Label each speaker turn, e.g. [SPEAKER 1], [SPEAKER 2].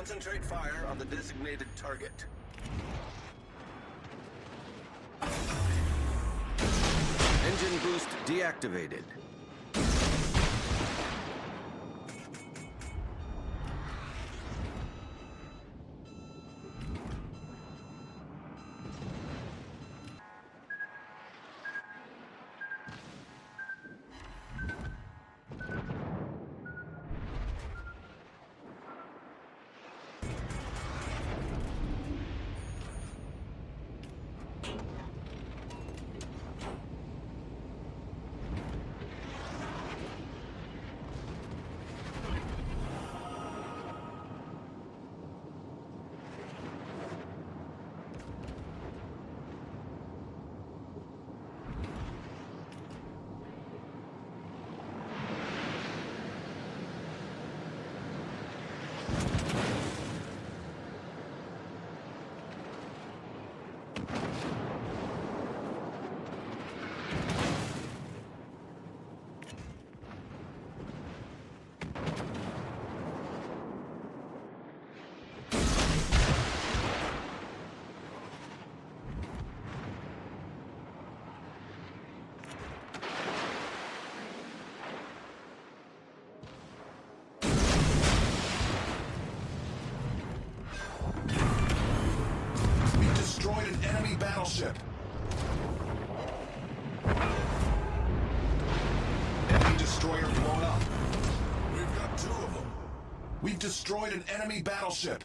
[SPEAKER 1] Concentrate fire on the designated target. Engine boost deactivated.
[SPEAKER 2] Battleship. Enemy destroyer blown up. We've got 2 of them. We've destroyed an enemy battleship.